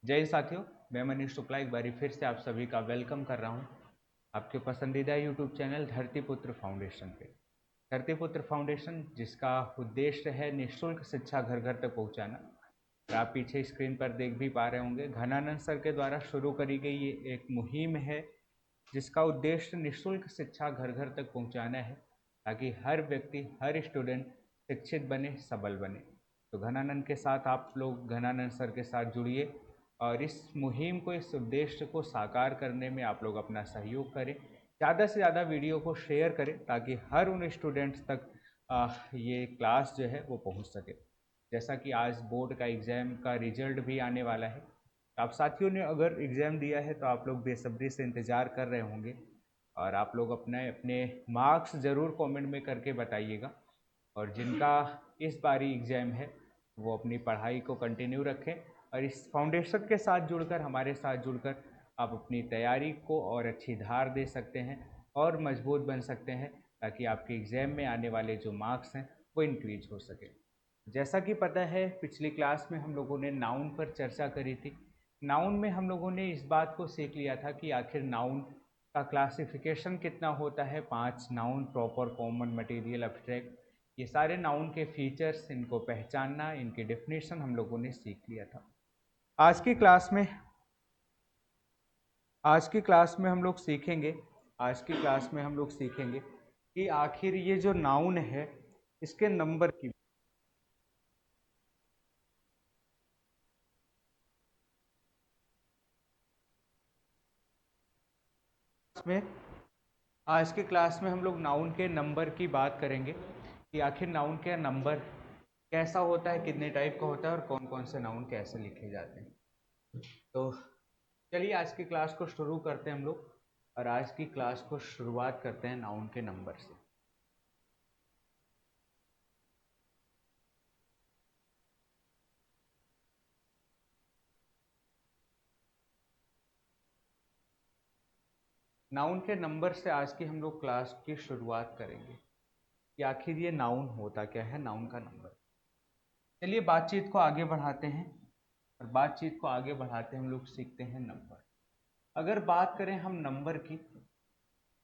जय साथियों, मैं मनीष शुक्ला एक बारी फिर से आप सभी का वेलकम कर रहा हूं आपके पसंदीदा यूट्यूब चैनल धरतीपुत्र फाउंडेशन पे। धरतीपुत्र फाउंडेशन जिसका उद्देश्य है निःशुल्क शिक्षा घर घर तक पहुंचाना। और आप पीछे स्क्रीन पर देख भी पा रहे होंगे, घनानंद सर के द्वारा शुरू करी गई ये एक मुहिम है जिसका उद्देश्य निःशुल्क शिक्षा घर घर तक पहुंचाना है, ताकि हर व्यक्ति, हर स्टूडेंट शिक्षित बने, सबल बने। तो घनानंद के साथ आप लोग घनानंद सर के साथ जुड़िए और इस मुहिम को, इस उद्देश्य को साकार करने में आप लोग अपना सहयोग करें। ज़्यादा से ज़्यादा वीडियो को शेयर करें ताकि हर उन स्टूडेंट्स तक ये क्लास जो है वो पहुंच सके। जैसा कि आज बोर्ड का एग्ज़ाम का रिजल्ट भी आने वाला है, आप साथियों ने अगर एग्ज़ाम दिया है तो आप लोग बेसब्री से इंतज़ार कर रहे होंगे और आप लोग अपने अपने मार्क्स ज़रूर कमेंट में करके बताइएगा। और जिनका इस बारी एग्ज़ाम है वो अपनी पढ़ाई को कंटिन्यू रखें और इस फाउंडेशन के साथ जुड़कर, हमारे साथ जुड़कर आप अपनी तैयारी को और अच्छी धार दे सकते हैं और मजबूत बन सकते हैं, ताकि आपके एग्ज़ाम में आने वाले जो मार्क्स हैं वो इंक्रीज हो सके। जैसा कि पता है, पिछली क्लास में हम लोगों ने नाउन पर चर्चा करी थी। नाउन में हम लोगों ने इस बात को सीख लिया था कि आखिर नाउन का क्लासिफिकेशन कितना होता है। 5 noun: proper, common, material, abstract. ये सारे नाउन के फीचर्स, इनको पहचानना, इनकी डेफिनेशन हम लोगों ने सीख लिया था। आज की क्लास में आज की क्लास में हम लोग सीखेंगे आज की क्लास में हम लोग सीखेंगे कि आखिर ये जो नाउन है इसके नंबर की में आज की क्लास में हम लोग नाउन के नंबर की बात करेंगे कि आखिर नाउन का नंबर कैसा होता है, कितने टाइप का होता है और कौन कौन से नाउन कैसे लिखे जाते हैं। तो चलिए आज की क्लास को शुरू करते हैं हम लोग, और आज की क्लास को शुरुआत करते हैं नाउन के नंबर से। नाउन के नंबर से आज की हम लोग क्लास की शुरुआत करेंगे कि आखिर ये नाउन होता क्या है, नाउन का नंबर। चलिए बातचीत को आगे बढ़ाते हैं, और बातचीत को आगे बढ़ाते हम लोग सीखते हैं नंबर। अगर बात करें हम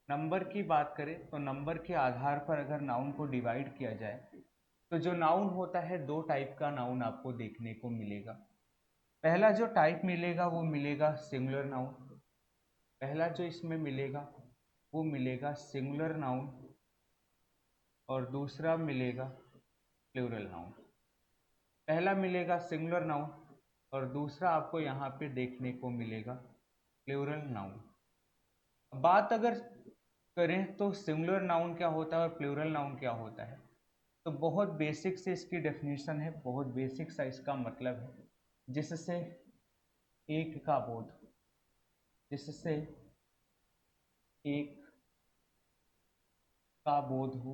नंबर की बात करें तो नंबर के आधार पर अगर नाउन को डिवाइड किया जाए तो जो नाउन होता है, दो टाइप का नाउन आपको देखने को मिलेगा। पहला जो टाइप मिलेगा वो मिलेगा सिंगुलर नाउन। पहला जो इसमें मिलेगा वो मिलेगा सिंगुलर नाउन, और दूसरा मिलेगा प्लूरल नाउन। पहला मिलेगा सिंगुलर नाउन और दूसरा आपको यहाँ पे देखने को मिलेगा प्लूरल नाउन। बात अगर करें तो सिंगुलर नाउन क्या होता है और प्लूरल नाउन क्या होता है, तो बहुत बेसिक से इसकी डेफिनेशन है, बहुत बेसिक सा इसका मतलब है। जिससे एक का बोध जिससे एक का बोध हो,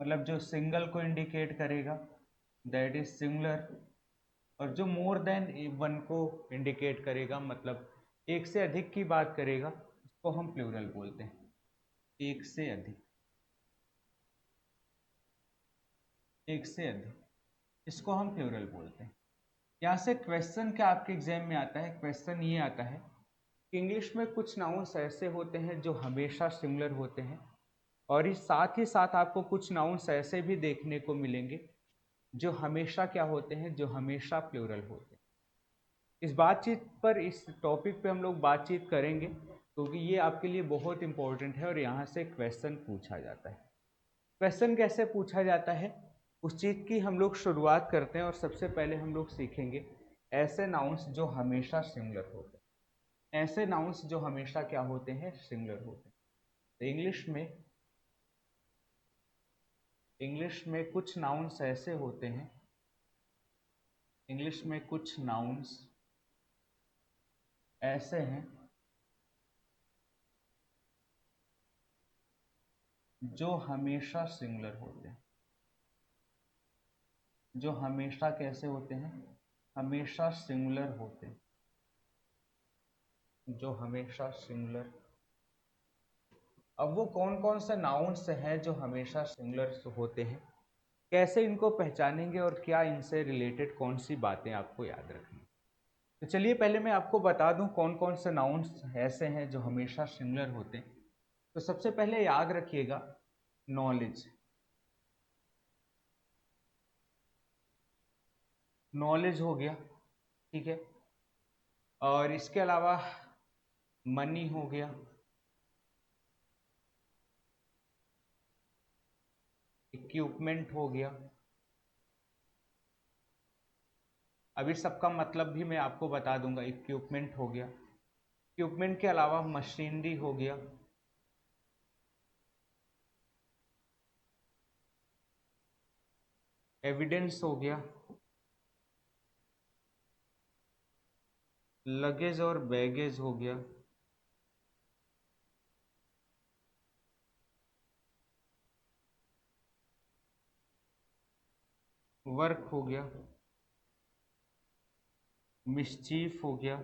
मतलब जो सिंगल को इंडिकेट करेगा दैट इज सिंगुलर, और जो मोर देन वन को इंडिकेट करेगा, मतलब एक से अधिक की बात करेगा, उसको हम प्लूरल बोलते हैं। एक से अधिक, एक से अधिक, इसको हम प्लूरल बोलते हैं। यहाँ से क्वेश्चन क्या आपके एग्जाम में आता है, क्वेश्चन ये आता है कि इंग्लिश में कुछ नाउन्स ऐसे होते हैं जो हमेशा सिंगुलर होते हैं, और इस साथ ही साथ आपको कुछ नाउन्स ऐसे भी देखने को मिलेंगे जो हमेशा क्या होते हैं, जो हमेशा प्लूरल होते हैं। इस बातचीत पर, इस टॉपिक पे हम लोग बातचीत करेंगे क्योंकि ये आपके लिए बहुत इंपॉर्टेंट है और यहाँ से क्वेश्चन पूछा जाता है। क्वेश्चन कैसे पूछा जाता है उस चीज़ की हम लोग शुरुआत करते हैं, और सबसे पहले हम लोग सीखेंगे ऐसे नाउन्स जो हमेशा सिंगुलर होते हैं। ऐसे नाउन्स जो हमेशा क्या होते हैं, सिंगुलर होते हैं। तो इंग्लिश में कुछ नाउन्स ऐसे होते हैं, इंग्लिश में कुछ नाउन्स ऐसे हैं जो हमेशा सिंगुलर होते हैं। जो हमेशा कैसे होते हैं, हमेशा सिंगुलर होते हैं। जो हमेशा सिंगुलर। अब वो कौन कौन से नाउन्स हैं जो हमेशा सिंगुलर होते हैं, कैसे इनको पहचानेंगे और क्या इनसे रिलेटेड कौन सी बातें आपको याद रखनी। तो चलिए पहले मैं आपको बता दूं कौन कौन से नाउन्स ऐसे हैं जो हमेशा सिंगुलर होते हैं। तो सबसे पहले याद रखिएगा नॉलेज। नॉलेज हो गया, ठीक है। और इसके अलावा मनी हो गया, इक्विपमेंट हो गया। अभी सबका मतलब भी मैं आपको बता दूंगा। इक्विपमेंट हो गया, इक्विपमेंट के अलावा मशीनरी हो गया, एविडेंस हो गया, लगेज और बैगेज हो गया, वर्क हो गया, मिसचीफ हो गया,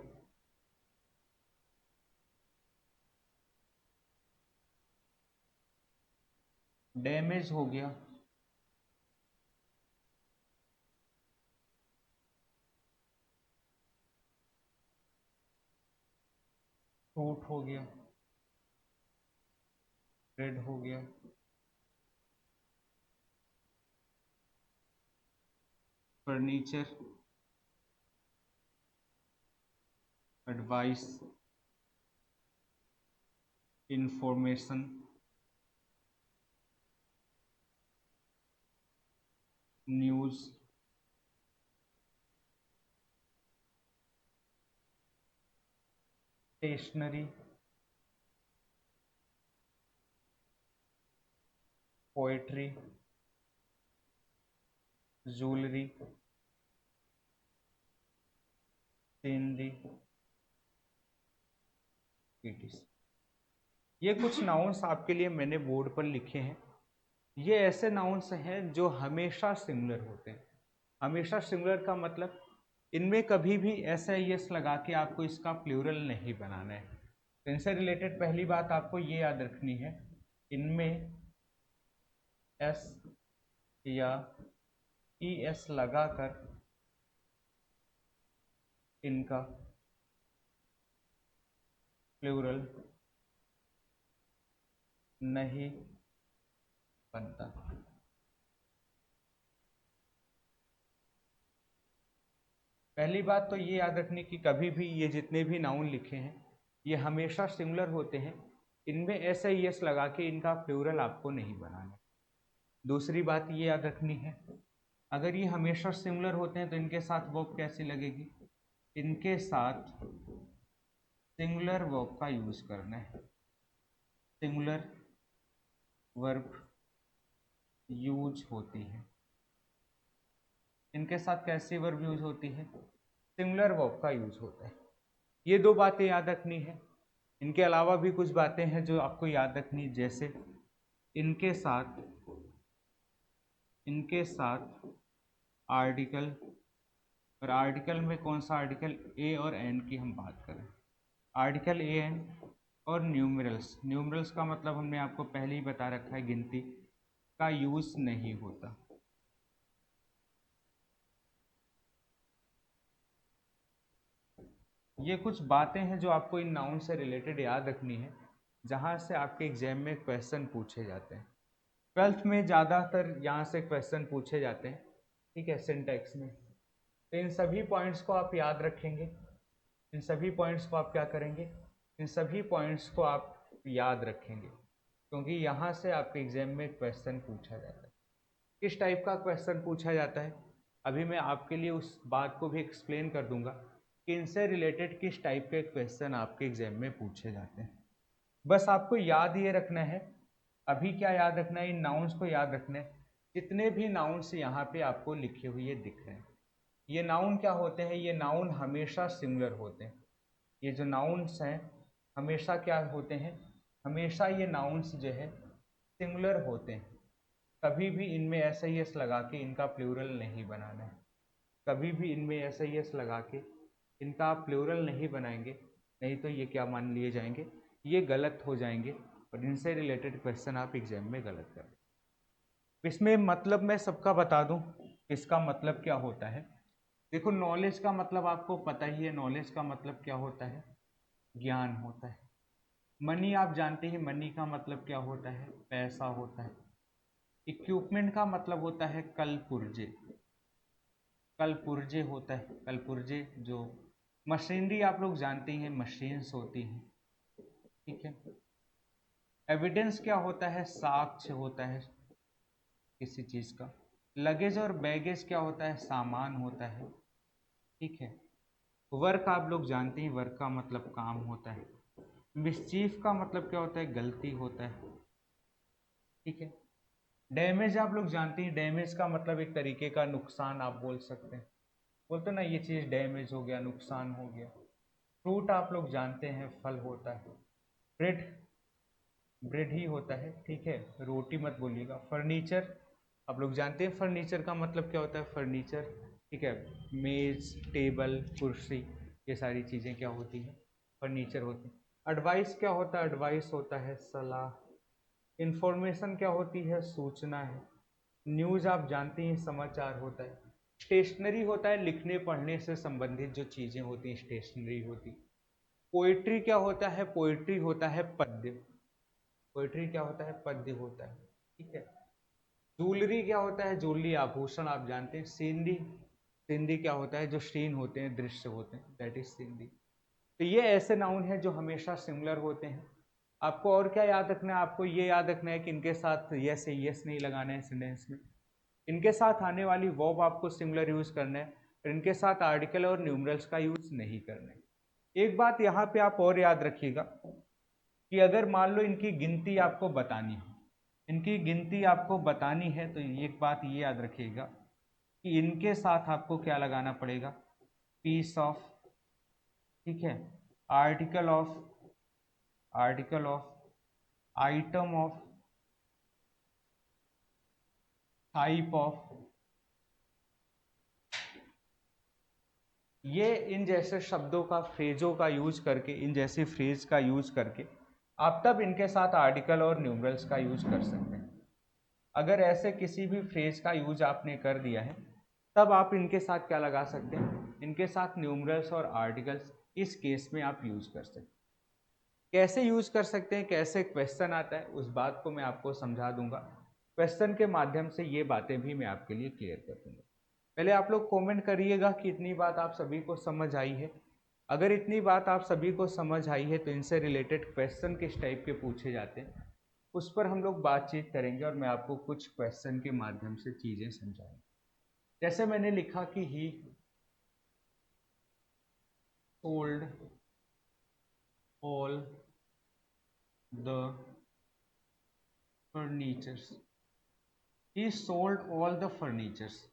डैमेज हो गया, फ्रूट हो गया, ब्रेड हो गया, furniture, advice, information, news, stationery, poetry, jewellery, scenery, etc। ये कुछ नाउन्स आपके लिए मैंने बोर्ड पर लिखे हैं। ये ऐसे नाउन्स हैं जो हमेशा सिंगुलर होते हैं। हमेशा सिंगुलर का मतलब इनमें कभी भी एस आई एस लगा के आपको इसका प्लूरल नहीं बनाना है। तो इनसे रिलेटेड पहली बात आपको ये याद रखनी है, इनमें एस या ई एस लगाकर इनका प्लूरल नहीं बनता। पहली बात तो ये याद रखनी कि कभी भी ये जितने भी नाउन लिखे हैं ये हमेशा सिंगुलर होते हैं। इनमें एस आई एस लगा के इनका प्लूरल आपको नहीं बनाना। दूसरी बात ये याद रखनी है, अगर ये हमेशा सिंगुलर होते हैं तो इनके साथ वर्ब कैसी लगेगी, इनके साथ सिंगुलर वर्ब का यूज करना है। सिंगुलर वर्ब यूज होती है, इनके साथ कैसी वर्ब यूज होती है, सिंगुलर वर्ब का यूज होता है। ये दो बातें याद रखनी है। इनके अलावा भी कुछ बातें हैं जो आपको याद रखनी, जैसे इनके साथ आर्टिकल, और आर्टिकल में कौन सा आर्टिकल, ए और एन की हम बात करें, आर्टिकल ए एन। और न्यूमरल्स, न्यूमरल्स का मतलब हमने आपको पहले ही बता रखा है, गिनती का यूज नहीं होता। ये कुछ बातें हैं जो आपको इन नाउन से रिलेटेड याद रखनी है, जहाँ से आपके एग्जाम में क्वेश्चन पूछे जाते हैं। 12th में ज़्यादातर यहाँ से क्वेश्चन पूछे जाते हैं, ठीक है, सिंटैक्स में। तो इन सभी पॉइंट्स को आप याद रखेंगे, इन सभी पॉइंट्स को आप क्या करेंगे, इन सभी पॉइंट्स को आप याद रखेंगे, क्योंकि यहाँ से आपके एग्जाम में क्वेश्चन पूछा जाता है। किस टाइप का क्वेश्चन पूछा जाता है, अभी मैं आपके लिए उस बात को भी एक्सप्लेन कर दूंगा कि इनसे रिलेटेड किस टाइप के क्वेश्चन आपके एग्जाम में पूछे जाते हैं। बस आपको याद ये रखना है, अभी क्या याद रखना है, इन नाउन्स को याद रखना है। जितने भी नाउन्स यहाँ पे आपको लिखे हुए दिख रहे हैं, ये नाउन क्या होते हैं, ये नाउन हमेशा सिंगुलर होते हैं। ये जो नाउन्स हैं हमेशा क्या होते हैं, हमेशा ये नाउन्स जो है सिंगुलर होते हैं। कभी भी इनमें एस आई एस लगा के इनका प्लूरल नहीं बनाना है। कभी भी इनमें एस आई एस लगा के इनका आप प्लूरल नहीं बनाएंगे, नहीं तो ये क्या मान लिए जाएंगे, ये गलत हो जाएंगे और इनसे रिलेटेड क्वेश्चन आप एग्जाम में गलत करें। इसमें मतलब मैं सबका बता दूं, इसका मतलब क्या होता है। देखो नॉलेज का मतलब आपको पता ही है, नॉलेज का मतलब क्या होता है, ज्ञान होता है। मनी आप जानते हैं, मनी का मतलब क्या होता है, पैसा होता है। इक्विपमेंट का मतलब होता है कल पुर्जे, कल पुर्जे होता है, कल पुर्जे जो मशीनरी आप लोग जानते हैं, मशीन्स होती हैं, ठीक है। एविडेंस क्या होता है, साक्ष्य होता है किसी चीज का। लगेज और बैगेज क्या होता है, सामान होता है, ठीक है। वर्क आप लोग जानते हैं, वर्क का मतलब काम होता है। मिसचीफ का मतलब क्या होता है, गलती होता है, ठीक है। डैमेज आप लोग जानते हैं, डैमेज का मतलब एक तरीके का नुकसान आप बोल सकते हैं, बोलते ना ये चीज़ डैमेज हो गया, नुकसान हो गया। फ्रूट आप लोग जानते हैं, फल होता है। ब्रेड, ब्रेड ही होता है, ठीक है, रोटी मत बोलिएगा। फर्नीचर आप लोग जानते हैं, फर्नीचर का मतलब क्या होता है, फर्नीचर, ठीक है। मेज, टेबल, कुर्सी, ये सारी चीज़ें क्या होती हैं, फर्नीचर होती हैं। एडवाइस क्या होता है, एडवाइस होता है सलाह। इंफॉर्मेशन क्या होती है, सूचना है। न्यूज़ आप जानते हैं, समाचार होता है। स्टेशनरी होता है, लिखने पढ़ने से संबंधित जो चीज़ें होती हैं स्टेशनरी होती। पोइट्री क्या होता है, पोइट्री होता है पद्य, पोइट्री क्या होता है, पद्य होता है, ठीक है। ज्वेलरी क्या होता है, ज्वेलरी आभूषण आप जानते हैं। सीनरी, सीनरी क्या होता है, जो सीन होते हैं, दृश्य होते हैं, दैट इज सीनरी। तो ये ऐसे नाउन हैं जो हमेशा सिमिलर होते हैं। आपको और क्या याद रखना है, आपको ये याद रखना है कि इनके साथ यस है, यस नहीं लगाना है सेंटेंस में। इनके साथ आने वाली वर्ब आपको सिमिलर यूज करना है, और इनके साथ आर्टिकल और न्यूमरल्स का यूज नहीं करना है। एक बात यहाँ पे आप और याद रखिएगा कि अगर मान लो इनकी गिनती आपको बतानी है, इनकी गिनती आपको बतानी है, तो एक बात ये याद रखिएगा कि इनके साथ आपको क्या लगाना पड़ेगा, पीस ऑफ, ठीक है, article of, article of, item of, type of. ये इन जैसे शब्दों का, फ्रेजों का यूज करके, इन जैसे फ्रेज का यूज करके आप तब इनके साथ आर्टिकल और न्यूमरल्स का यूज कर सकते हैं। अगर ऐसे किसी भी फ्रेज का यूज आपने कर दिया है, तब आप इनके साथ क्या लगा सकते हैं, इनके साथ न्यूमरल्स और आर्टिकल्स, इस केस में आप यूज कर सकते हैं। कैसे यूज कर सकते हैं, कैसे क्वेश्चन आता है, उस बात को मैं आपको समझा दूंगा। क्वेश्चन के माध्यम से ये बातें भी मैं आपके लिए क्लियर कर दूंगा। पहले आप लोग कमेंट करिएगा कि इतनी बात आप सभी को समझ आई है। अगर इतनी बात आप सभी को समझ आई है तो इनसे रिलेटेड क्वेश्चन किस टाइप के पूछे जाते हैं, उस पर हम लोग बातचीत करेंगे और मैं आपको कुछ क्वेश्चन के माध्यम से चीज़ें समझाऊंगा। जैसे मैंने लिखा कि ही sold all the furnitures, he sold all the furnitures,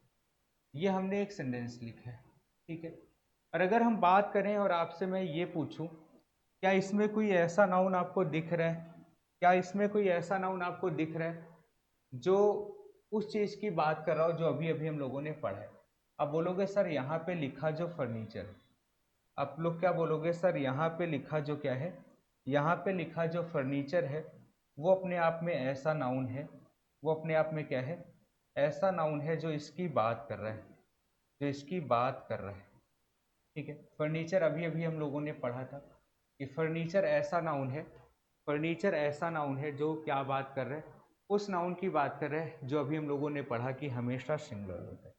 ये हमने एक सेंटेंस लिखा है, ठीक है। और अगर हम बात करें और आपसे मैं ये पूछूं, क्या इसमें कोई ऐसा नाउन आपको दिख रहा है, क्या इसमें कोई ऐसा नाउन आपको दिख रहा है जो उस चीज़ की बात कर रहा हो जो अभी अभी हम लोगों ने पढ़ा है। आप बोलोगे सर यहाँ पे लिखा जो फर्नीचर है, आप लोग क्या बोलोगे, सर यहाँ पे लिखा जो क्या है, यहाँ पे लिखा जो फर्नीचर है वो अपने आप में ऐसा नाउन है, वो अपने आप में क्या है, ऐसा नाउन है जो इसकी बात कर रहा है, जो इसकी बात कर रहा है, ठीक है। फर्नीचर अभी अभी हम लोगों ने पढ़ा था कि फर्नीचर ऐसा नाउन है, फर्नीचर ऐसा नाउन है जो क्या बात कर रहा है, उस नाउन की बात कर रहा है जो अभी हम लोगों ने पढ़ा कि हमेशा सिंगुलर होता है।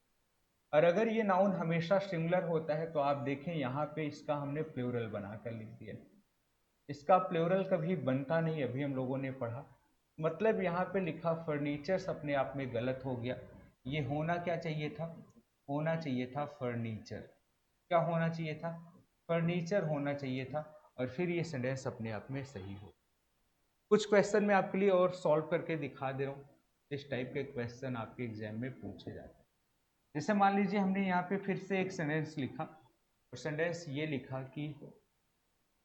और अगर ये नाउन हमेशा सिंगुलर होता है तो आप देखें यहाँ पे इसका हमने प्लूरल बनाकर लिख दिया, इसका प्लूरल कभी बनता नहीं, अभी हम लोगों ने पढ़ा। मतलब यहाँ पे लिखा फर्नीचर्स अपने आप में गलत हो गया, ये होना क्या चाहिए था, होना चाहिए था फर्नीचर। क्या होना चाहिए था, फर्नीचर होना चाहिए था, और फिर ये सेंटेंस अपने आप में सही हो। कुछ क्वेश्चन मैं आपके लिए और सॉल्व करके दिखा दे रहा हूँ, इस टाइप के क्वेश्चन आपके एग्जाम में पूछे जाते हैं। जैसे मान लीजिए हमने यहाँ पे फिर से एक सेंटेंस लिखा, और सेंटेंस ये लिखा कि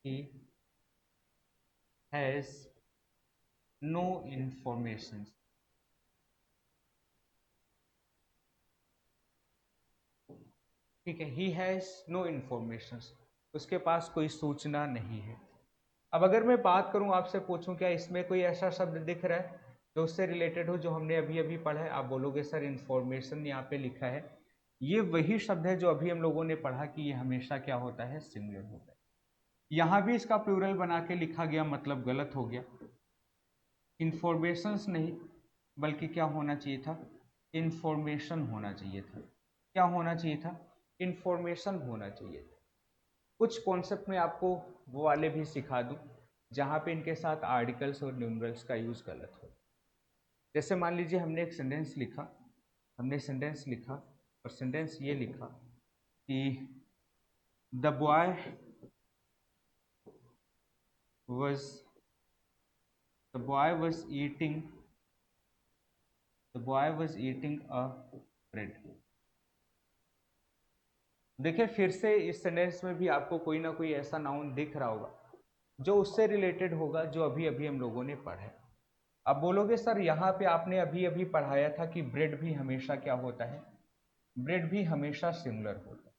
he has no information, ठीक है, he has no information, उसके पास कोई सूचना नहीं है। अब अगर मैं बात करूं, आपसे पूछूं क्या इसमें कोई ऐसा शब्द दिख रहा है जो उससे रिलेटेड हो, जो हमने अभी अभी पढ़ा है, आप बोलोगे सर इंफॉर्मेशन यहाँ पे लिखा है, ये वही शब्द है जो अभी हम लोगों ने पढ़ा कि ये हमेशा क्या होता है, सिंगुलर होता है। यहाँ भी इसका प्लूरल बना के लिखा गया, मतलब गलत हो गया। इंफॉर्मेशंस नहीं, बल्कि क्या होना चाहिए था, इंफॉर्मेशन होना चाहिए था। क्या होना चाहिए था, इंफॉर्मेशन होना चाहिए था। कुछ कॉन्सेप्ट में आपको वो वाले भी सिखा दूं जहाँ पे इनके साथ आर्टिकल्स और न्यूमरल्स का यूज़ गलत हो। जैसे मान लीजिए हमने एक सेंटेंस लिखा, और सेंटेंस ये लिखा कि the boy was eating a bread। देखिए फिर से इस सेंटेंस में भी आपको कोई ना कोई ऐसा नाउन दिख रहा होगा जो उससे रिलेटेड होगा जो अभी अभी हम लोगों ने पढ़ा है। अब बोलोगे सर यहाँ पे आपने अभी अभी पढ़ाया था कि ब्रेड भी हमेशा क्या होता है, ब्रेड भी हमेशा सिमिलर होता है।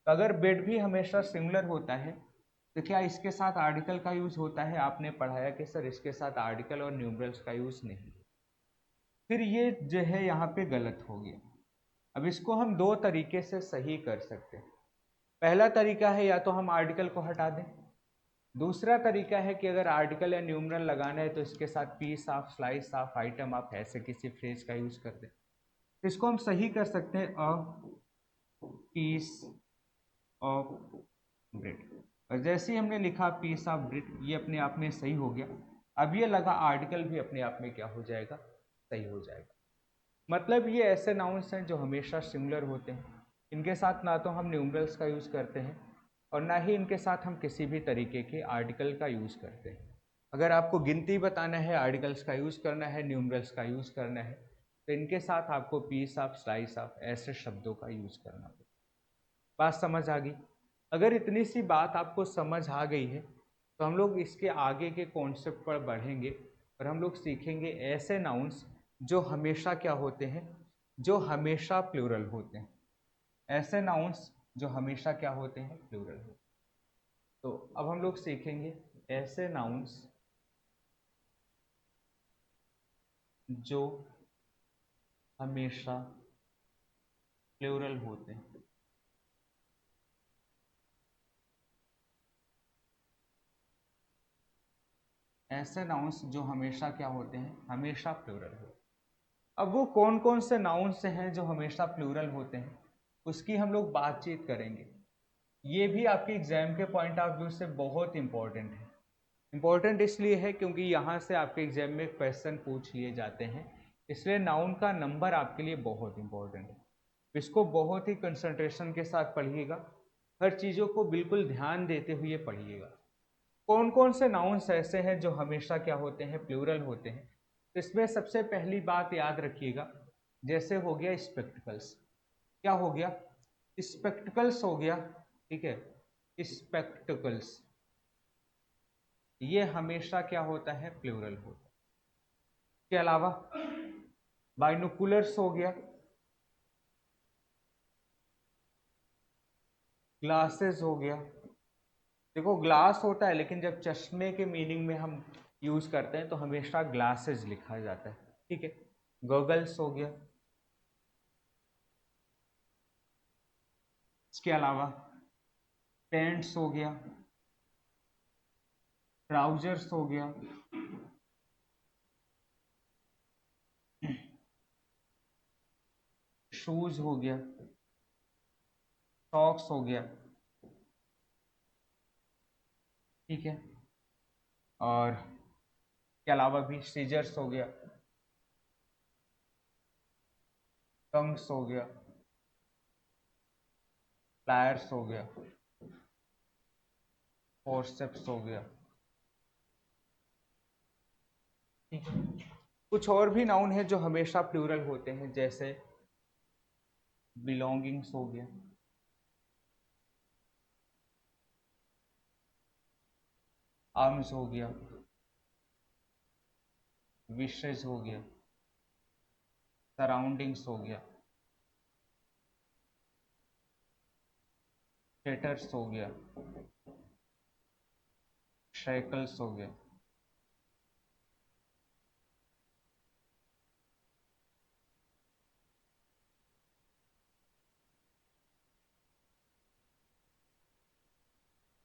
तो अगर ब्रेड भी हमेशा सिमिलर होता है तो क्या इसके साथ आर्टिकल का यूज होता है? आपने पढ़ाया कि सर इसके साथ आर्टिकल और न्यूमरल्स का यूज नहीं। फिर ये जो है यहाँ पे गलत हो गया। अब इसको हम दो तरीके से सही कर सकते हैं। पहला तरीका है या तो हम आर्टिकल को हटा दें, दूसरा तरीका है कि अगर आर्टिकल या न्यूमरल लगाना है तो इसके साथ piece of, slice of, item of ऐसे किसी फ्रेज का यूज कर दें। तो इसको हम सही कर सकते हैं, अ पीस ऑफ ब्रेड। और जैसे ही हमने लिखा पीस ऑफ ब्रेड, ये अपने आप में सही हो गया। अब ये लगा आर्टिकल भी अपने आप में क्या हो जाएगा, सही हो जाएगा। मतलब ये ऐसे नाउन्स हैं जो हमेशा सिमिलर होते हैं। इनके साथ ना तो हम न्यूमरल्स का यूज़ करते हैं और ना ही इनके साथ हम किसी भी तरीके के आर्टिकल का यूज़ करते हैं। अगर आपको गिनती बताना है, आर्टिकल्स का यूज़ करना है, न्यूमरल्स का यूज़ करना है, तो इनके साथ आपको पीस ऑफ, स्लाइस ऑफ ऐसे शब्दों का यूज़ करना होगा। बात समझ आ गई? अगर इतनी सी बात आपको समझ आ गई है तो हम लोग इसके आगे के कॉन्सेप्ट पर बढ़ेंगे और हम लोग सीखेंगे ऐसे नाउन्स जो हमेशा क्या होते हैं, जो हमेशा प्लूरल होते हैं। ऐसे नाउन्स जो हमेशा क्या होते हैं, प्लूरल होते हैं। तो अब हम लोग सीखेंगे ऐसे नाउन्स जो हमेशा प्लूरल होते हैं। ऐसे नाउन्स जो हमेशा क्या होते हैं, हमेशा प्लूरल होते हैं। अब वो कौन कौन से नाउन्स हैं जो हमेशा प्लूरल होते हैं, उसकी हम लोग बातचीत करेंगे। ये भी आपके एग्जाम के पॉइंट ऑफ व्यू से बहुत इंपॉर्टेंट है। इंपॉर्टेंट इसलिए है क्योंकि यहाँ से आपके एग्जाम में क्वेश्चन पूछ लिए जाते हैं, इसलिए नाउन का नंबर आपके लिए बहुत इंपॉर्टेंट है। इसको बहुत ही कंसंट्रेशन के साथ पढ़िएगा, हर चीज़ों को बिल्कुल ध्यान देते हुए पढ़िएगा। कौन कौन से नाउन्स ऐसे हैं जो हमेशा क्या होते हैं, प्लूरल होते हैं। तो इसमें सबसे पहली बात याद रखिएगा, जैसे हो गया स्पेक्टिकल्स। क्या हो गया, स्पेक्टिकल्स हो गया, ठीक है, स्पेक्टिकल्स ये हमेशा क्या होता है, प्लूरल होता है। इसके अलावा बाइनोकुलर्स हो गया, ग्लासेस हो गया। देखो ग्लास होता है लेकिन जब चश्मे के मीनिंग में हम यूज करते हैं तो हमेशा ग्लासेस लिखा जाता है, ठीक है। गॉगल्स हो गया। इसके अलावा पैंट्स हो गया, ट्राउजर्स हो गया, शूज हो गया, सॉक्स हो गया, ठीक है। और के अलावा भी सीजर्स हो गया, टंग्स हो गया, प्लायर्स हो गया, फोर्सेप्स हो गया, ठीक है। कुछ और भी नाउन है जो हमेशा प्लूरल होते हैं, जैसे बिलोंगिंग्स हो गया, आर्म्स हो गया, विशेस हो गया, सराउंडिंग्स हो गया, शेटर्स हो गया, शैकल्स हो गया,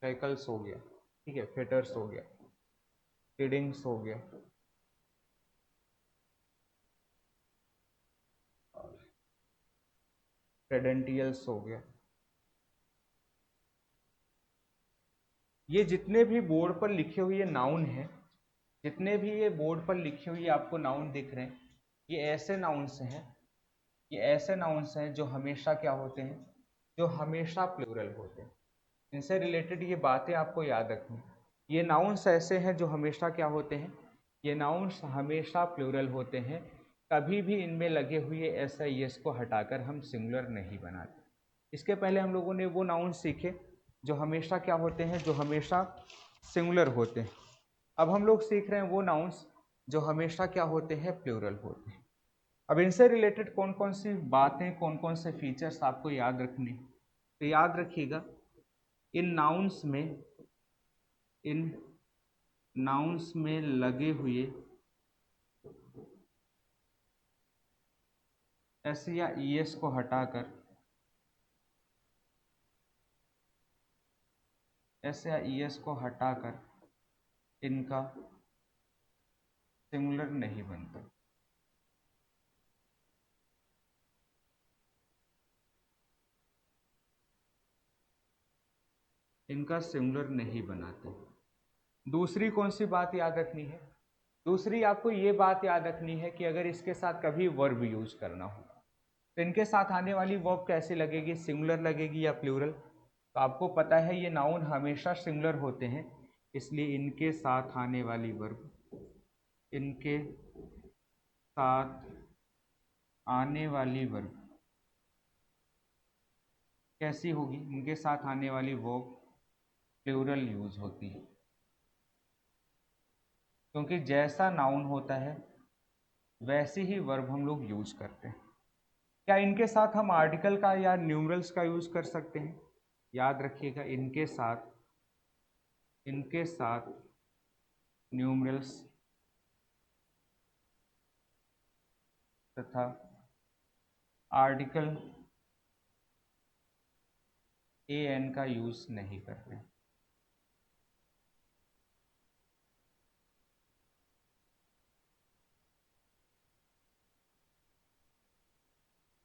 फैकल्स हो गया, ठीक है, फेटर्स हो गया, किडिंग्स हो गया, पेडेंटियल्स हो गया। ये जितने भी बोर्ड पर लिखे हुए नाउन हैं, जितने भी ये बोर्ड पर लिखे हुए आपको नाउन दिख रहे हैं, ये ऐसे नाउन्स हैं, ये ऐसे नाउन्स हैं जो हमेशा क्या होते हैं, जो हमेशा प्लूरल होते हैं। इनसे रिलेटेड ये बातें आपको याद रखनी। ये नाउन्स ऐसे हैं जो हमेशा क्या होते हैं, ये नाउन्स हमेशा प्लूरल होते हैं। कभी भी इनमें लगे हुए एस आई एस को हटाकर हम सिंगुलर नहीं बनाते। इसके पहले हम लोगों ने वो नाउन सीखे जो हमेशा क्या होते हैं, जो हमेशा सिंगुलर होते हैं। अब हम लोग सीख रहे हैं वो नाउन्स जो हमेशा क्या होते हैं, प्लूरल होते हैं। अब इनसे रिलेटेड कौन कौन सी बातें, कौन कौन से फीचर्स आपको याद रखने, तो याद रखिएगा, इन नाउन्स में, इन नाउन्स में लगे हुए एस या ई एस को हटाकर, एस या ई एस को हटाकर इनका सिंगुलर नहीं बनता। इनका सिंगुलर नहीं बनाते। दूसरी कौन सी बात याद रखनी है, दूसरी आपको ये बात याद रखनी है कि अगर इसके साथ कभी वर्ब यूज करना हो तो इनके साथ आने वाली वर्ब कैसे लगेगी, सिंगुलर लगेगी या प्लूरल। तो आपको पता है ये नाउन हमेशा सिंगुलर होते हैं, इसलिए इनके साथ आने वाली वर्ब, इनके साथ आने वाली वर्ब कैसी होगी, इनके साथ आने वाली वर्ब प्लूरल यूज होती है, क्योंकि जैसा नाउन होता है वैसी ही वर्ब हम लोग यूज करते हैं। क्या इनके साथ हम आर्टिकल का या न्यूमरल्स का यूज कर सकते हैं? याद रखिएगा, इनके साथ न्यूमरल्स तथा आर्टिकल ए एन का यूज नहीं करते हैं।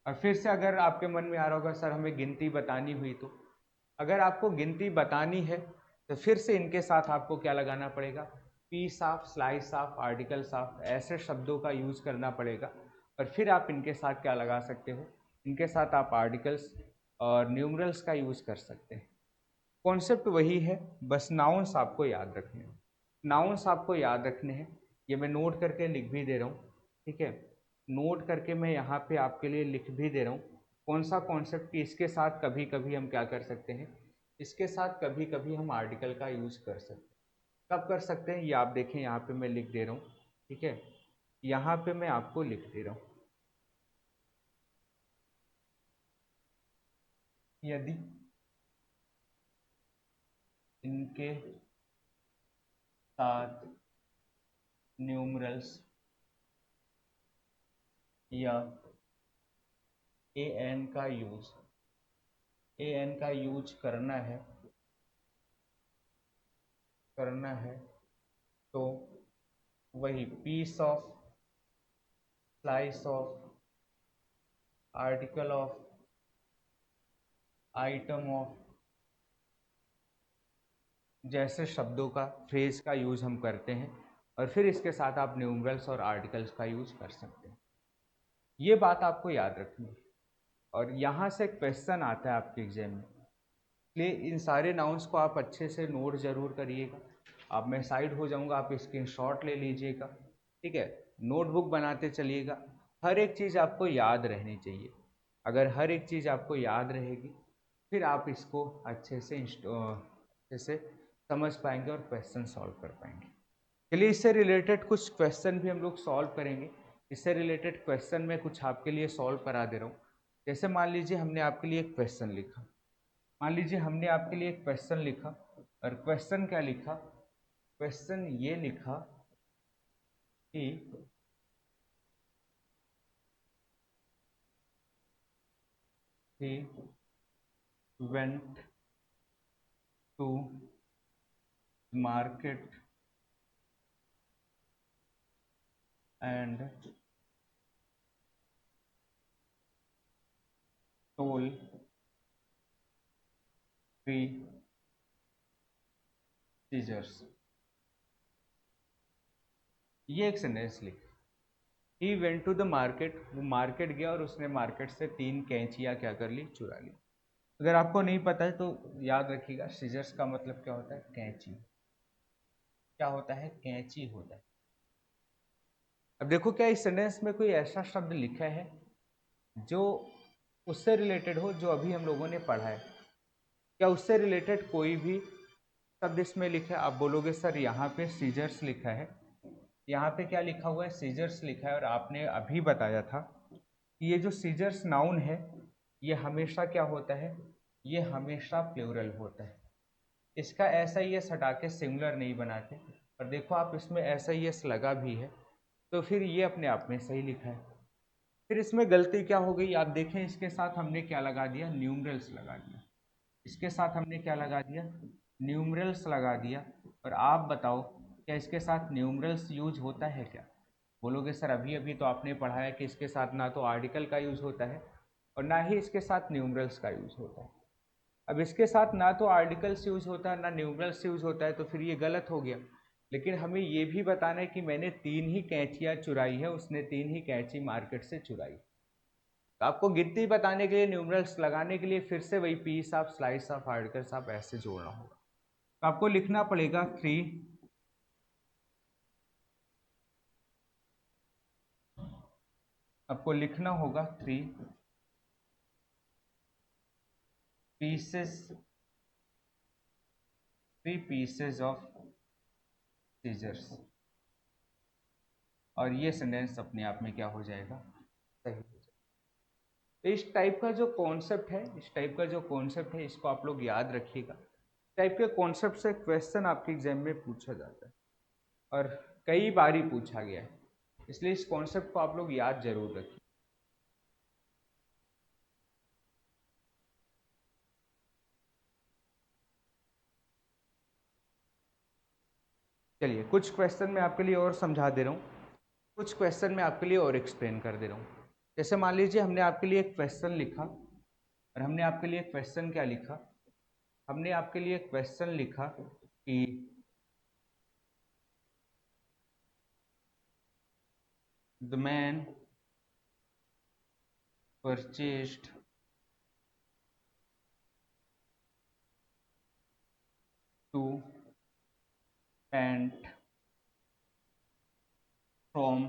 और फिर से अगर आपके मन में आ रहा होगा सर हमें गिनती बतानी हुई, तो अगर आपको गिनती बतानी है तो फिर से इनके साथ आपको क्या लगाना पड़ेगा, piece of, slice of, articles of, ऐसे शब्दों का यूज करना पड़ेगा। और फिर आप इनके साथ क्या लगा सकते हो, इनके साथ आप आर्टिकल्स और न्यूमरल्स का यूज कर सकते हैं। कॉन्सेप्ट वही है, बस नाउन्स आपको याद रखने हैं, नाउन्स आपको याद रखने हैं। ये मैं नोट करके लिख भी दे रहा हूँ, ठीक है, नोट करके मैं यहाँ पे आपके लिए लिख भी दे रहा हूँ कौन सा कॉन्सेप्ट कि इसके साथ कभी कभी हम क्या कर सकते हैं, इसके साथ कभी कभी हम आर्टिकल का यूज कर सकते हैं। कब कर सकते हैं ये आप देखें, यहाँ पे मैं लिख दे रहा हूँ, ठीक है, यहाँ पे मैं आपको लिख दे रहा हूँ। यदि इनके साथ न्यूमरल्स या ए एन का यूज, ए एन का यूज करना है तो वही piece of, slice of, article of, item of, जैसे शब्दों का, फ्रेज का यूज हम करते हैं। और फिर इसके साथ आप न्यूमरल्स और आर्टिकल्स का यूज कर सकते हैं। ये बात आपको याद रखनी है। और यहाँ से क्वेश्चन आता है आपके एग्जाम में, इसलिए इन सारे नाउन्स को आप अच्छे से नोट जरूर करिएगा। अब मैं साइड हो जाऊंगा, आप स्क्रीनशॉट ले लीजिएगा, ठीक है, नोटबुक बनाते चलिएगा। हर एक चीज़ आपको याद रहनी चाहिए। अगर हर एक चीज़ आपको याद रहेगी फिर आप इसको अच्छे से समझ पाएंगे और क्वेश्चन सॉल्व कर पाएंगे। चलिए इससे रिलेटेड कुछ क्वेश्चन भी हम लोग सॉल्व करेंगे। इससे रिलेटेड क्वेश्चन मैं कुछ आपके लिए सॉल्व करा दे रहा हूँ। जैसे मान लीजिए हमने आपके लिए एक क्वेश्चन लिखा, मान लीजिए हमने आपके लिए एक क्वेश्चन लिखा, और क्वेश्चन क्या लिखा, क्वेश्चन ये लिखा कि he went to market and toll free scissors. ये एक सेंटेंस लिख। He went to the market, वो मार्केट गया और उसने मार्केट से 3 कैंचियाँ क्या कर ली, चुरा ली। अगर आपको नहीं पता है तो याद रखिएगा, सीजर्स का मतलब क्या होता है, कैंची। क्या होता है, कैंची होता है। अब देखो क्या इस सेंटेंस में कोई ऐसा शब्द लिखा है जो उससे रिलेटेड हो जो अभी हम लोगों ने पढ़ा है। क्या उससे रिलेटेड कोई भी शब्द इसमें लिखा है? आप बोलोगे सर यहाँ पे सीजर्स लिखा है, यहाँ पे क्या लिखा हुआ है, सीजर्स लिखा है, और आपने अभी बताया था कि ये जो सीजर्स नाउन है ये हमेशा क्या होता है, ये हमेशा प्लूरल होता है। इसका ऐसा ही एस हटा के सिंगुलर नहीं बनाते। और देखो आप इसमें ऐसा ही एस लगा भी है तो फिर ये अपने आप में सही लिखा है। फिर इसमें गलती क्या हो गई, आप देखें इसके साथ हमने क्या लगा दिया, न्यूमरल्स लगा दिया। इसके साथ हमने क्या लगा दिया, न्यूमरल्स लगा दिया। और आप बताओ क्या इसके साथ न्यूमरल्स यूज होता है क्या? बोलोगे सर अभी अभी तो आपने पढ़ा है कि इसके साथ ना तो आर्टिकल का यूज होता है और ना ही इसके साथ न्यूमरल्स का यूज होता है। अब इसके साथ ना तो आर्टिकल्स यूज होता है ना न्यूमरल्स यूज होता है, तो फिर ये गलत हो गया। लेकिन हमें ये भी बताना है कि मैंने 3 ही कैंचियाँ चुराई है, उसने 3 ही कैंची मार्केट से चुराई। तो आपको गिनती बताने के लिए, न्यूमरल्स लगाने के लिए फिर से वही piece of, slice of, articles of ऐसे जोड़ना होगा। तो आपको लिखना पड़ेगा 3, आपको लिखना होगा 3 पीसेस, 3 पीसेस ऑफ सीजर्स। और ये सेंटेंस अपने आप में क्या हो जाएगा, सही हो जाएगा। तो इस टाइप का जो कॉन्सेप्ट है, इस टाइप का जो कॉन्सेप्ट है, इसको आप लोग याद रखिएगा। टाइप के कॉन्सेप्ट से क्वेश्चन आपके एग्जाम में पूछा जाता है और कई बार ही पूछा गया है, इसलिए इस कॉन्सेप्ट को आप लोग याद जरूर रखिए। चलिए कुछ क्वेश्चन मैं आपके लिए और समझा दे रहा हूँ, कुछ क्वेश्चन मैं आपके लिए और एक्सप्लेन कर दे रहा हूँ। जैसे मान लीजिए हमने आपके लिए एक क्वेश्चन लिखा, और हमने आपके लिए क्वेश्चन क्या लिखा, हमने आपके लिए क्वेश्चन लिखा कि the man purchased 2 pant from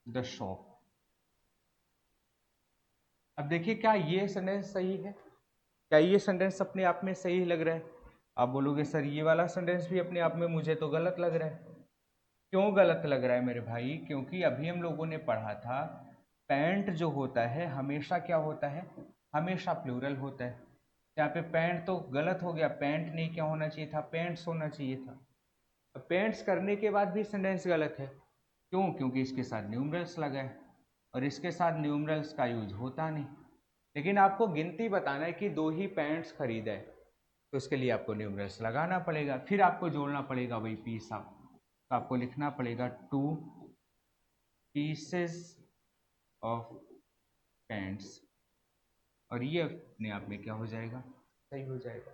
the shop. अब देखिए क्या ये सेंटेंस सही है, क्या ये सेंटेंस अपने आप में सही लग रहा है? आप बोलोगे सर ये वाला सेंटेंस भी अपने आप में मुझे तो गलत लग रहा है। क्यों गलत लग रहा है मेरे भाई? क्योंकि अभी हम लोगों ने पढ़ा था पैंट जो होता है हमेशा क्या होता है, हमेशा प्लूरल होता है। यहाँ पे पैंट तो गलत हो गया, पैंट नहीं क्या होना चाहिए था, पेंट्स होना चाहिए था। पेंट्स करने के बाद भी सेंटेंस गलत है। क्यों? क्योंकि इसके साथ न्यूमरल्स लगा है और इसके साथ न्यूमरल्स का यूज होता नहीं। लेकिन आपको गिनती बताना है कि 2 ही पैंट्स खरीदा है, तो उसके लिए आपको न्यूमरल्स लगाना पड़ेगा, फिर आपको जोड़ना पड़ेगा वही पीस ऑफ। तो आपको लिखना पड़ेगा 2 पीसेस ऑफ पैंट्स, और ये अपने आप में क्या हो जाएगा, सही हो जाएगा।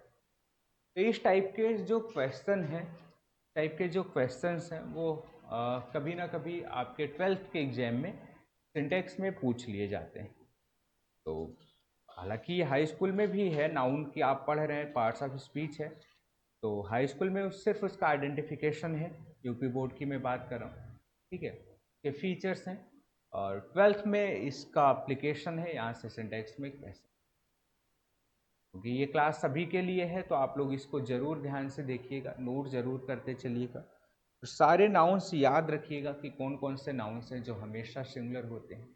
तो इस टाइप के जो क्वेश्चन हैं, टाइप के जो क्वेश्चंस हैं वो कभी ना कभी आपके 12th के एग्जाम में सिंटेक्स में पूछ लिए जाते हैं। तो हालांकि हाई स्कूल में भी है, नाउन की आप पढ़ रहे हैं, पार्ट्स ऑफ स्पीच है, तो हाई स्कूल में सिर्फ उसका आइडेंटिफिकेशन है, यूपी बोर्ड की मैं बात कर रहा हूँ, ठीक है, ये फीचर्स हैं। और 12th में इसका एप्लीकेशन है, यहाँ से सिंटेक्स में कैसे, क्योंकि ये क्लास सभी के लिए है तो आप लोग इसको ज़रूर ध्यान से देखिएगा, नोट ज़रूर करते चलिएगा। तो सारे नाउन्स याद रखिएगा कि कौन कौन से नाउन्स हैं जो हमेशा सिंगुलर होते हैं,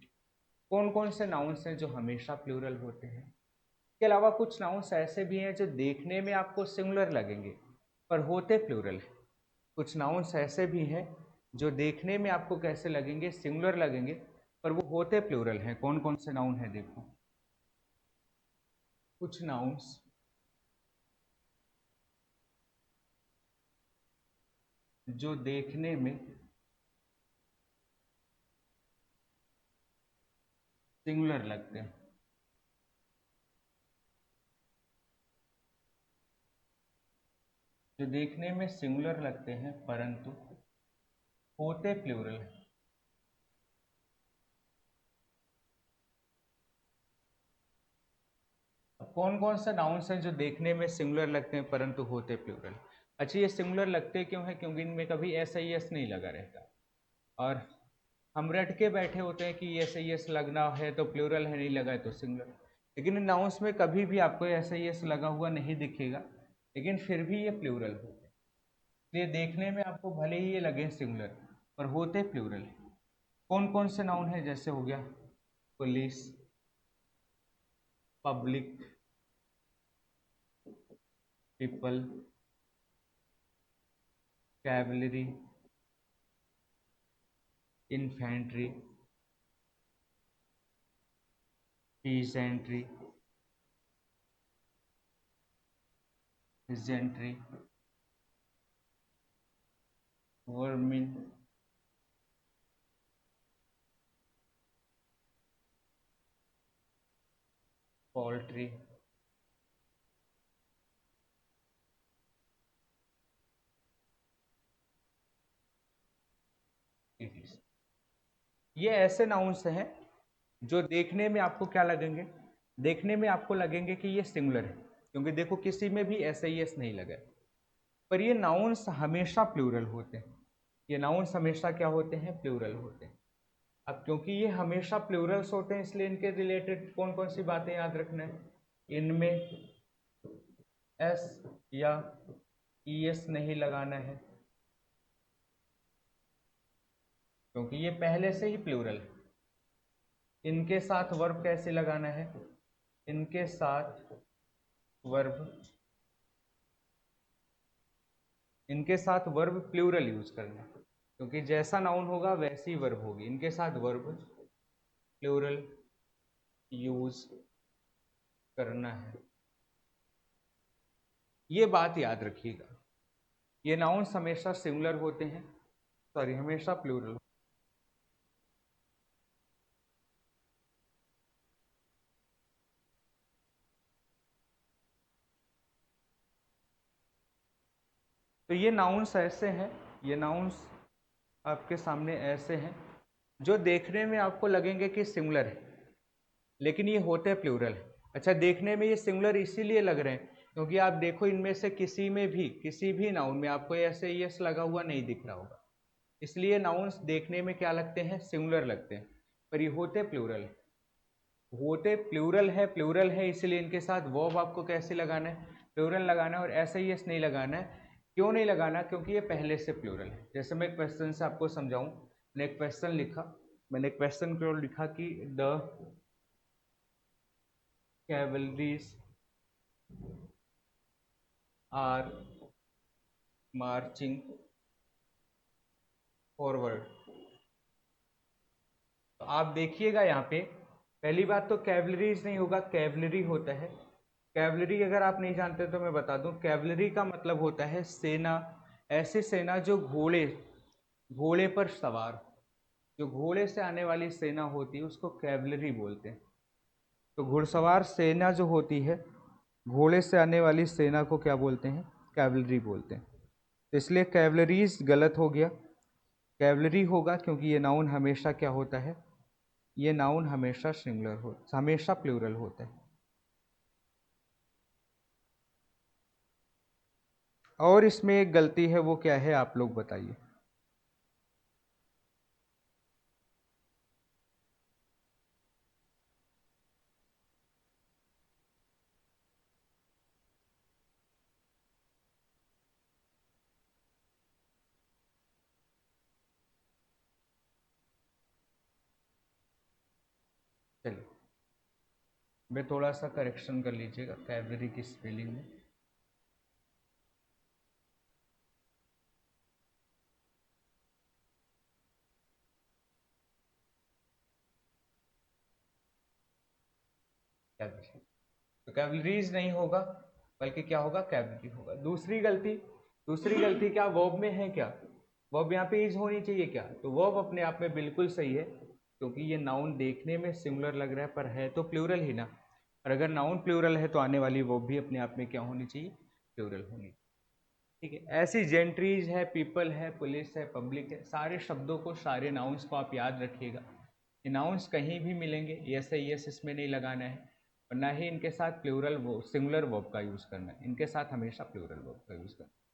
कौन कौन से नाउन्स हैं जो हमेशा प्लूरल होते हैं। इसके अलावा कुछ नाउन्स ऐसे भी हैं जो देखने में आपको सिंगुलर लगेंगे पर होते प्लूरल है। कुछ नाउन्स ऐसे भी हैं जो देखने में आपको कैसे लगेंगे, सिंगुलर लगेंगे, पर वो होते प्लूरल हैं। कौन कौन से नाउन है देखो, कुछ नाउन्स जो देखने में सिंगुलर लगते हैं। जो देखने में सिंगुलर लगते हैं परंतु होते प्लूरल हैं। कौन कौन से नाउन्स हैं जो देखने में सिंगुलर लगते हैं परंतु होते प्लूरल? अच्छा, ये सिंगुलर लगते क्यों हैं? क्योंकि इनमें कभी एस आई एस नहीं लगा रहता, और हम रट के बैठे होते हैं कि एस आई एस लगना है तो प्लूरल है, नहीं लगा है तो सिंगुलर। लेकिन इन नाउन्स में कभी भी आपको एस आई एस लगा हुआ नहीं दिखेगा, लेकिन फिर भी ये प्लूरल होते हैं। इसलिए देखने में आपको भले ही ये लगे सिंगुलर पर होते प्लूरल। कौन कौन से नाउन है? जैसे हो गया police, public, people, cavalry, infantry, peasantry, gentry, vermin, poultry, ये ऐसे नाउन्स हैं जो देखने में आपको क्या लगेंगे? देखने में आपको लगेंगे कि ये सिंगुलर है, क्योंकि देखो किसी में भी एस आई एस नहीं लगा। पर ये नाउन्स हमेशा प्लूरल होते हैं। ये नाउन्स हमेशा क्या होते हैं? प्लूरल होते हैं। अब क्योंकि ये हमेशा प्लूरल्स होते हैं, इसलिए इनके रिलेटेड कौन कौन सी बातें याद रखना है? इनमें एस या ई एस नहीं लगाना है, क्योंकि ये पहले से ही प्लूरल है। इनके साथ वर्ब कैसे लगाना है? इनके साथ वर्ब, इनके साथ वर्ब प्लूरल यूज करना है, क्योंकि जैसा नाउन होगा वैसी वर्ब होगी। इनके साथ वर्ब प्लूरल यूज करना है, ये बात याद रखिएगा। ये नाउन्स हमेशा सिंगुलर होते हैं, सॉरी हमेशा प्लूरल। तो ये नाउन्स ऐसे हैं, ये नाउन्स आपके सामने ऐसे हैं जो देखने में आपको लगेंगे कि सिंगुलर है, लेकिन ये होते प्लूरल है। अच्छा, देखने में ये सिंगुलर इसीलिए लग रहे हैं क्योंकि आप देखो इनमें से किसी में भी, किसी भी नाउन में आपको ऐसे यस लगा हुआ नहीं दिख रहा होगा, इसलिए नाउन्स देखने में क्या लगते हैं? सिंगुलर लगते हैं, पर ये होते प्लूरल है। होते प्लूरल है, इसलिए इनके साथ वर्ब आपको कैसे लगाना है? प्लूरल लगाना है, और ऐसे ही यस नहीं लगाना है। क्यों नहीं लगाना? क्योंकि ये पहले से प्लूरल है। जैसे मैं एक क्वेश्चन से आपको समझाऊं, मैंने एक क्वेश्चन लिखा, मैंने क्वेश्चन को लिखा कि द कैवलरीज आर मार्चिंग फॉरवर्ड। तो आप देखिएगा यहाँ पे, पहली बात तो कैवलरीज नहीं होगा, कैवलरी होता है। कैवलरी अगर आप नहीं जानते तो मैं बता दूं, कैवलरी का मतलब होता है सेना, ऐसी सेना जो घोड़े, घोड़े पर सवार, जो घोड़े से आने वाली सेना होती है उसको कैवलरी बोलते हैं। तो घुड़सवार सेना जो होती है, घोड़े से आने वाली सेना को क्या बोलते हैं? कैवलरी बोलते हैं। तो इसलिए कैवलरीज गलत हो गया, कैवलरी होगा, क्योंकि ये नाउन हमेशा क्या होता है? ये नाउन हमेशा सिंगुलर हो, हमेशा प्लूरल होता है। और इसमें एक गलती है, वो क्या है आप लोग बताइए? चलिए, मैं थोड़ा सा करेक्शन कर लीजिएगा कैवलरी की स्पेलिंग में। कैवलरी, तो कैवलरीज नहीं होगा, बल्कि क्या होगा? कैवलरी होगा। दूसरी गलती, दूसरी गलती क्या वर्ब में है क्या? वर्ब यहाँ पे इज होनी चाहिए क्या, तो वर्ब अपने आप में बिल्कुल सही है, क्योंकि ये नाउन देखने में सिंगुलर लग रहा है पर है तो प्लूरल ही ना। और अगर नाउन प्लूरल है तो आने वाली वर्ब भी अपने आप में क्या होनी चाहिए, प्लूरल होनी। ठीक है, ऐसी जेंट्रीज है, पीपल है, पुलिस है, पब्लिक है, सारे शब्दों को, सारे नाउन्स को आप याद रखिएगा। ये नाउन्स कहीं भी मिलेंगे, यस है यस इसमें नहीं लगाना है, और ना ही इनके साथ प्लूरल वो सिंगुलर वर्ब का यूज़ करना है, इनके साथ हमेशा प्लूरल वर्ब का यूज़ करना है।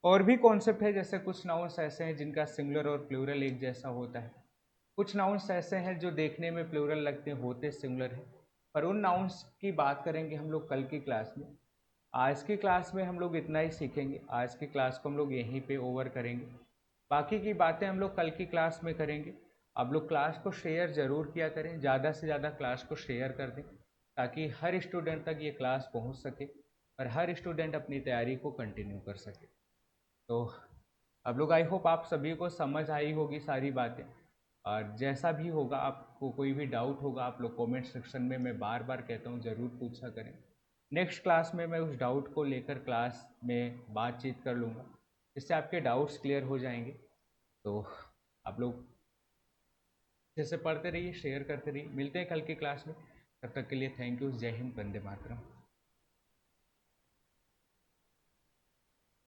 और भी कॉन्सेप्ट है, जैसे कुछ नाउन्स ऐसे हैं जिनका सिंगुलर और प्लूरल एक जैसा होता है, कुछ नाउन्स ऐसे हैं जो देखने में प्लूरल लगते हैं, होते सिंगुलर है, पर उन नाउन्स की बात करेंगे हम लोग कल की क्लास में। आज की क्लास में हम लोग इतना ही सीखेंगे, आज की क्लास को हम लोग यहीं पे ओवर करेंगे, बाकी की बातें हम लोग कल की क्लास में करेंगे। आप लोग क्लास को शेयर ज़रूर किया करें, ज़्यादा से ज़्यादा क्लास को शेयर कर दें, ताकि हर स्टूडेंट तक ये क्लास पहुंच सके और हर स्टूडेंट अपनी तैयारी को कंटिन्यू कर सके। तो अब लोग, आई होप आप सभी को समझ आई होगी सारी बातें, और जैसा भी होगा, आपको कोई भी डाउट होगा, आप लोग कमेंट सेक्शन में, मैं बार बार कहता हूँ, ज़रूर पूछा करें। नेक्स्ट क्लास में मैं उस डाउट को लेकर क्लास में बातचीत कर लूँगा, जिससे आपके डाउट्स क्लियर हो जाएंगे। तो आप लोग जैसे पढ़ते रहिए, शेयर करते रहिए, मिलते हैं कल की क्लास में। तब तक के लिए थैंक यू, जय हिंद, वंदे मातरम।